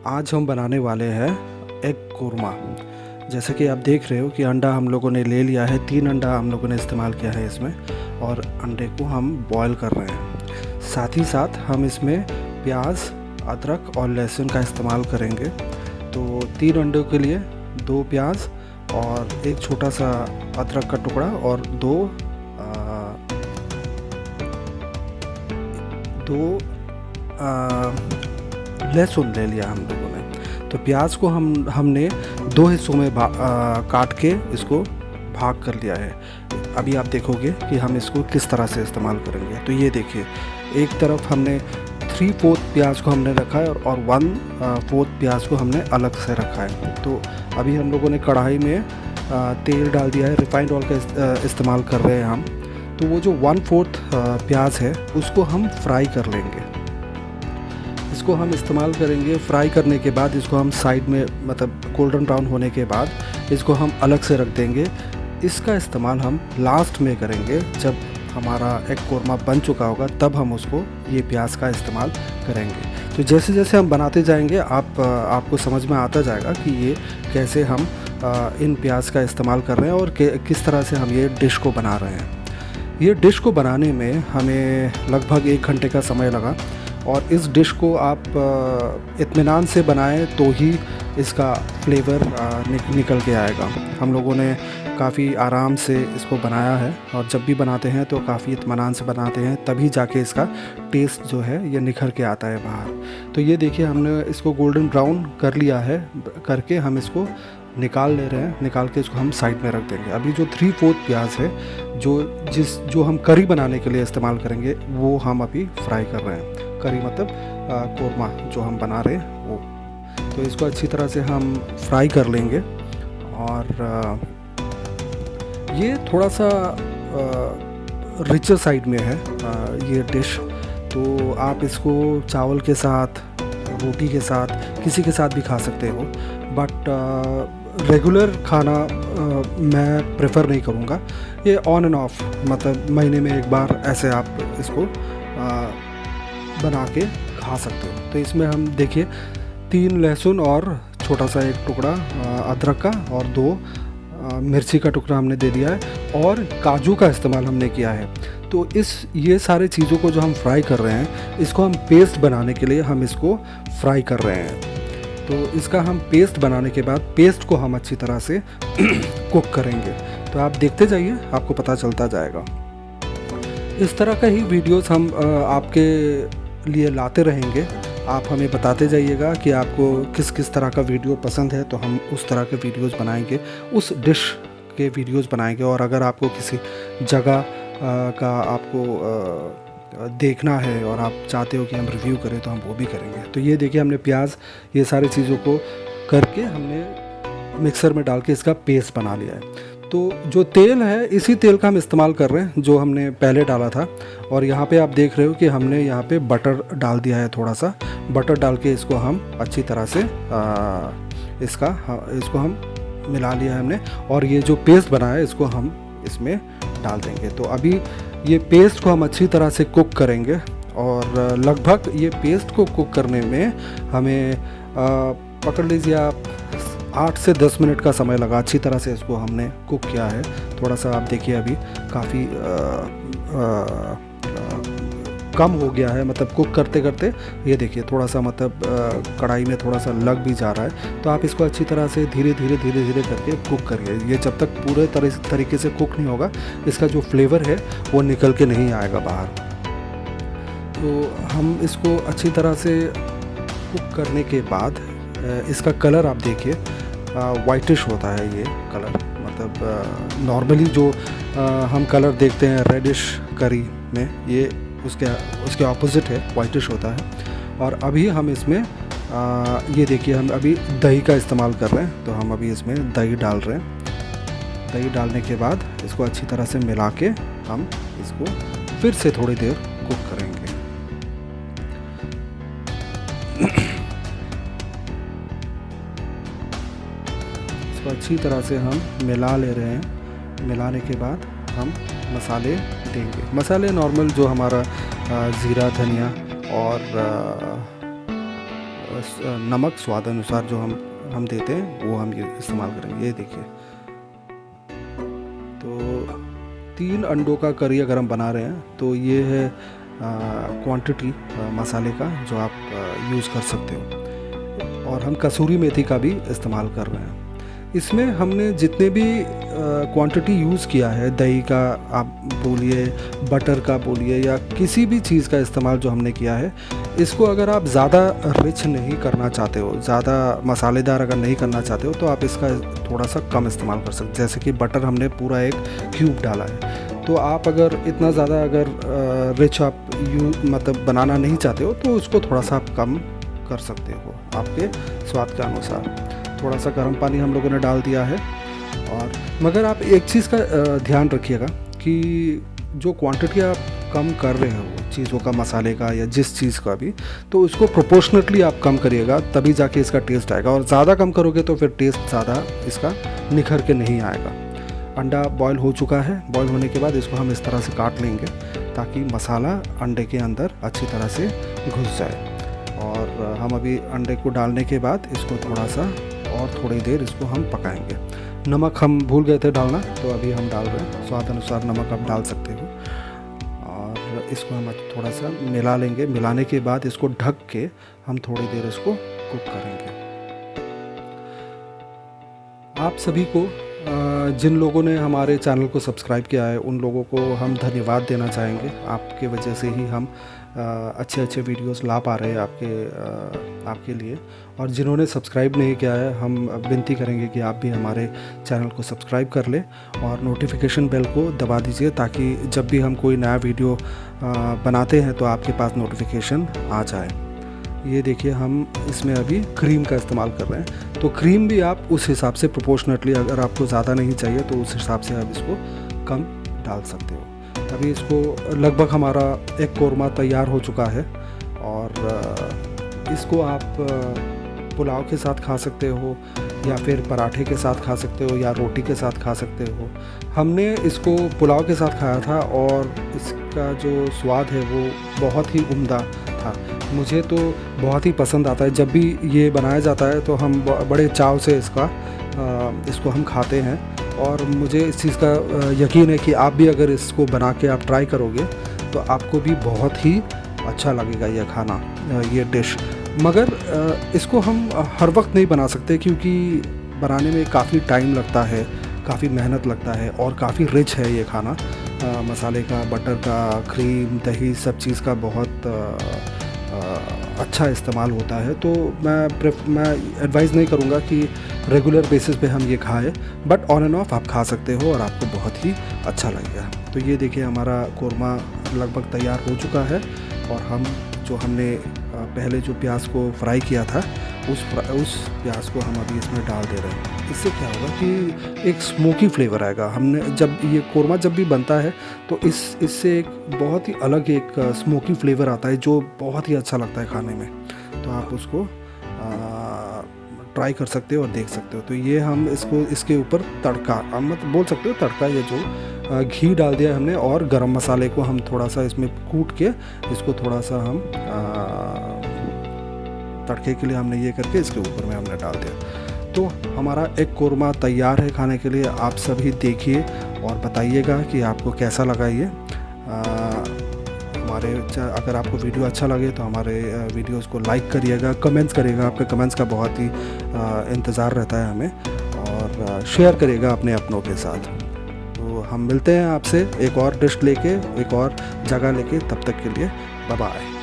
आज हम बनाने वाले हैं एग कोरमा। जैसे कि आप देख रहे हो कि अंडा हम लोगों ने ले लिया है, 3 अंडा हम लोगों ने इस्तेमाल किया है इसमें, और अंडे को हम बॉईल कर रहे हैं। साथ ही साथ हम इसमें प्याज, अदरक और लहसुन का इस्तेमाल करेंगे। तो 3 अंडों के लिए 2 प्याज और एक छोटा सा अदरक का टुकड़ा और दो लहसुन ले लिया हम लोगों ने। तो प्याज को हमने 2 हिस्सों में काट के इसको भाग कर लिया है। अभी आप देखोगे कि हम इसको किस तरह से इस्तेमाल करेंगे। तो ये देखिए, एक तरफ हमने 3/4 प्याज को हमने रखा है और 1/4 प्याज को हमने अलग से रखा है। तो अभी हम लोगों ने कढ़ाई में तेल डाल दिया है, रिफाइंड ऑयल का इस्तेमाल कर रहे हैं हम। तो वो जो 1/4 प्याज है उसको हम फ्राई कर लेंगे। इसको हम इस्तेमाल करेंगे। फ्राई करने के बाद इसको हम साइड में, मतलब गोल्डन ब्राउन होने के बाद इसको हम अलग से रख देंगे। इसका इस्तेमाल हम लास्ट में करेंगे, जब हमारा एग कोरमा बन चुका होगा तब हम उसको ये प्याज का इस्तेमाल करेंगे। तो जैसे जैसे हम बनाते जाएंगे आपको समझ में आता जाएगा कि ये कैसे हम इन प्याज का इस्तेमाल कर रहे हैं और किस तरह से हम ये डिश को बना रहे हैं। ये डिश को बनाने में हमें लगभग 1 घंटे का समय लगा, और इस डिश को आप इत्मीनान से बनाएं तो ही इसका फ्लेवर निकल के आएगा। हम लोगों ने काफ़ी आराम से इसको बनाया है, और जब भी बनाते हैं तो काफ़ी इत्मीनान से बनाते हैं, तभी जाके इसका टेस्ट जो है ये निखर के आता है बाहर। तो ये देखिए, हमने इसको गोल्डन ब्राउन कर लिया है। करके हम इसको निकाल ले रहे हैं। निकाल के इसको हम साइड में रख देंगे। अभी जो 3/4 प्याज है जो हम करी बनाने के लिए इस्तेमाल करेंगे, वो हम अभी फ्राई कर रहे हैं। करी मतलब कोरमा जो हम बना रहे हैं वो। तो इसको अच्छी तरह से हम फ्राई कर लेंगे। और ये थोड़ा सा रिचर साइड में है ये डिश। तो आप इसको चावल के साथ, रोटी के साथ, किसी के साथ भी खा सकते हो, बट रेगुलर खाना मैं प्रेफर नहीं करूँगा। ये ऑन एंड ऑफ, मतलब महीने में एक बार ऐसे आप इसको बना के खा सकते हो। तो इसमें हम देखिए 3 लहसुन और छोटा सा एक टुकड़ा अदरक का और 2 मिर्ची का टुकड़ा हमने दे दिया है, और काजू का इस्तेमाल हमने किया है। तो ये सारे चीज़ों को जो हम फ्राई कर रहे हैं, इसको हम पेस्ट बनाने के लिए हम इसको फ्राई कर रहे हैं। तो इसका हम पेस्ट बनाने के बाद पेस्ट को हम अच्छी तरह से कुक करेंगे। तो आप देखते जाइए, आपको पता चलता जाएगा। इस तरह का ही वीडियोस हम आपके लिए लाते रहेंगे। आप हमें बताते जाइएगा कि आपको किस किस तरह का वीडियो पसंद है, तो हम उस तरह के वीडियोस बनाएंगे, उस डिश के वीडियोस बनाएंगे। और अगर आपको किसी जगह का आपको देखना है और आप चाहते हो कि हम रिव्यू करें, तो हम वो भी करेंगे। तो ये देखिए, हमने प्याज, ये सारी चीज़ों को करके हमने मिक्सर में डाल के इसका पेस्ट बना लिया है। तो जो तेल है, इसी तेल का हम इस्तेमाल कर रहे हैं जो हमने पहले डाला था। और यहाँ पे आप देख रहे हो कि हमने यहाँ पे बटर डाल दिया है। थोड़ा सा बटर डाल के इसको हम अच्छी तरह से इसको हम मिला लिया है हमने। और ये जो पेस्ट बनाया है, इसको हम इसमें डाल देंगे। तो अभी ये पेस्ट को हम अच्छी तरह से कुक करेंगे, और लगभग ये पेस्ट को कुक करने में हमें पकड़ लीजिए आप 8 से 10 मिनट का समय लगा। अच्छी तरह से इसको हमने कुक किया है। थोड़ा सा आप देखिए, अभी काफ़ी कम हो गया है, मतलब कुक करते करते ये देखिए थोड़ा सा, मतलब कढ़ाई में थोड़ा सा लग भी जा रहा है। तो आप इसको अच्छी तरह से धीरे धीरे करके कुक करिए। ये जब तक पूरे तरीके से कुक नहीं होगा, इसका जो फ्लेवर है वो निकल के नहीं आएगा बाहर। तो हम इसको अच्छी तरह से कुक करने के बाद इसका कलर आप देखिए, वाइटिश होता है ये कलर। मतलब नॉर्मली जो हम कलर देखते हैं रेडिश करी में, ये उसके ऑपोजिट है, वाइटिश होता है। और अभी हम इसमें ये देखिए, हम अभी दही का इस्तेमाल कर रहे हैं। तो हम अभी इसमें दही डाल रहे हैं। दही डालने के बाद इसको अच्छी तरह से मिला के हम इसको फिर से थोड़ी देर कुक करेंगे। इसको अच्छी तरह से हम मिला ले रहे हैं। मिलाने के बाद हम मसाले देंगे। मसाले नॉर्मल जो हमारा ज़ीरा, धनिया और नमक स्वाद अनुसार जो हम देते हैं वो हम ये इस्तेमाल करेंगे। ये देखिए, तो 3 अंडों का करी अगर हम बना रहे हैं तो ये है क्वांटिटी मसाले का जो आप यूज़ कर सकते हो। और हम कसूरी मेथी का भी इस्तेमाल कर रहे हैं। इसमें हमने जितने भी क्वांटिटी यूज़ किया है, दही का आप बोलिए, बटर का बोलिए, या किसी भी चीज़ का इस्तेमाल जो हमने किया है, इसको अगर आप ज़्यादा रिच नहीं करना चाहते हो, ज़्यादा मसालेदार अगर नहीं करना चाहते हो, तो आप इसका थोड़ा सा कम इस्तेमाल कर सकते। जैसे कि बटर हमने पूरा एक क्यूब डाला है, तो आप अगर इतना ज़्यादा अगर रिच आप मतलब बनाना नहीं चाहते हो तो उसको थोड़ा सा आप कम कर सकते हो आपके स्वाद के अनुसार। थोड़ा सा गर्म पानी हम लोगों ने डाल दिया है। और मगर आप एक चीज़ का ध्यान रखिएगा कि जो क्वांटिटी आप कम कर रहे हो चीज़ों का, मसाले का या जिस चीज़ का भी, तो उसको प्रोपोर्शनेटली आप कम करिएगा, तभी जाके इसका टेस्ट आएगा। और ज़्यादा कम करोगे तो फिर टेस्ट ज़्यादा इसका निखर के नहीं आएगा। अंडा बॉईल हो चुका है। बॉईल होने के बाद इसको हम इस तरह से काट लेंगे ताकि मसाला अंडे के अंदर अच्छी तरह से घुस जाए। और हम अभी अंडे को डालने के बाद इसको थोड़ा सा और थोड़ी देर इसको हम पकाएंगे। नमक हम भूल गए थे डालना, तो अभी हम डाल रहे हैं। स्वाद अनुसार नमक आप डाल सकते हो। और इसको हम थोड़ा सा मिला लेंगे। मिलाने के बाद इसको ढक के हम थोड़ी देर इसको कुक करेंगे। आप सभी को जिन लोगों ने हमारे चैनल को सब्सक्राइब किया है उन लोगों को हम धन्यवाद देना चाहेंगे। आपके वजह से ही हम अच्छे अच्छे वीडियोस ला पा रहे हैं आपके लिए। और जिन्होंने सब्सक्राइब नहीं किया है, हम विनती करेंगे कि आप भी हमारे चैनल को सब्सक्राइब कर लें और नोटिफिकेशन बेल को दबा दीजिए, ताकि जब भी हम कोई नया वीडियो बनाते हैं तो आपके पास नोटिफिकेशन आ जाए। ये देखिए, हम इसमें अभी क्रीम का इस्तेमाल कर रहे हैं, तो क्रीम भी आप उस हिसाब से प्रोपोर्शनेटली, अगर आपको ज़्यादा नहीं चाहिए तो उस हिसाब से आप इसको कम डाल सकते हो। अभी इसको लगभग हमारा एक कोरमा तैयार हो चुका है। और इसको आप पुलाव के साथ खा सकते हो, या फिर पराठे के साथ खा सकते हो, या रोटी के साथ खा सकते हो। हमने इसको पुलाव के साथ खाया था और इसका जो स्वाद है वो बहुत ही उम्दा था। मुझे तो बहुत ही पसंद आता है। जब भी ये बनाया जाता है तो हम बड़े चाव से इसको हम खाते हैं। और मुझे इस चीज़ का यकीन है कि आप भी अगर इसको बना के आप ट्राई करोगे तो आपको भी बहुत ही अच्छा लगेगा ये खाना, ये डिश। मगर इसको हम हर वक्त नहीं बना सकते, क्योंकि बनाने में काफ़ी टाइम लगता है, काफ़ी मेहनत लगता है और काफ़ी रिच है ये खाना। मसाले का, बटर का, क्रीम, दही, सब चीज़ का बहुत अच्छा इस्तेमाल होता है। तो मैं एडवाइस नहीं करूँगा कि रेगुलर बेसिस पे हम ये खाएं, बट ऑन एंड ऑफ आप खा सकते हो और आपको बहुत ही अच्छा लगेगा। तो ये देखिए, हमारा कोरमा लगभग तैयार हो चुका है। और हमने पहले जो प्याज को फ्राई किया था उस प्याज को हम अभी इसमें डाल दे रहे हैं। इससे क्या होगा कि एक स्मोकी फ्लेवर आएगा। हमने जब ये कोरमा जब भी बनता है तो इससे एक बहुत ही अलग एक स्मोकी फ्लेवर आता है जो बहुत ही अच्छा लगता है खाने में। तो आप उसको ट्राई कर सकते हो और देख सकते हो। तो ये हम इसके ऊपर तड़का, मतलब बोल सकते हो तड़का, ये जो घी डाल दिया हमने, और गरम मसाले को हम थोड़ा सा इसमें कूट के इसको थोड़ा सा हम तड़के के लिए हमने ये करके इसके ऊपर में हमने डाल दिया। तो हमारा एग कोरमा तैयार है खाने के लिए। आप सभी देखिए और बताइएगा कि आपको कैसा लगा ये। अगर आपको वीडियो अच्छा लगे तो हमारे वीडियोस को लाइक करिएगा, कमेंट्स करिएगा। आपके कमेंट्स का बहुत ही इंतज़ार रहता है हमें। और शेयर करिएगा अपने अपनों के साथ। तो हम मिलते हैं आपसे एक और डिश लेके, एक और जगह लेके। तब तक के लिए बाय बाय।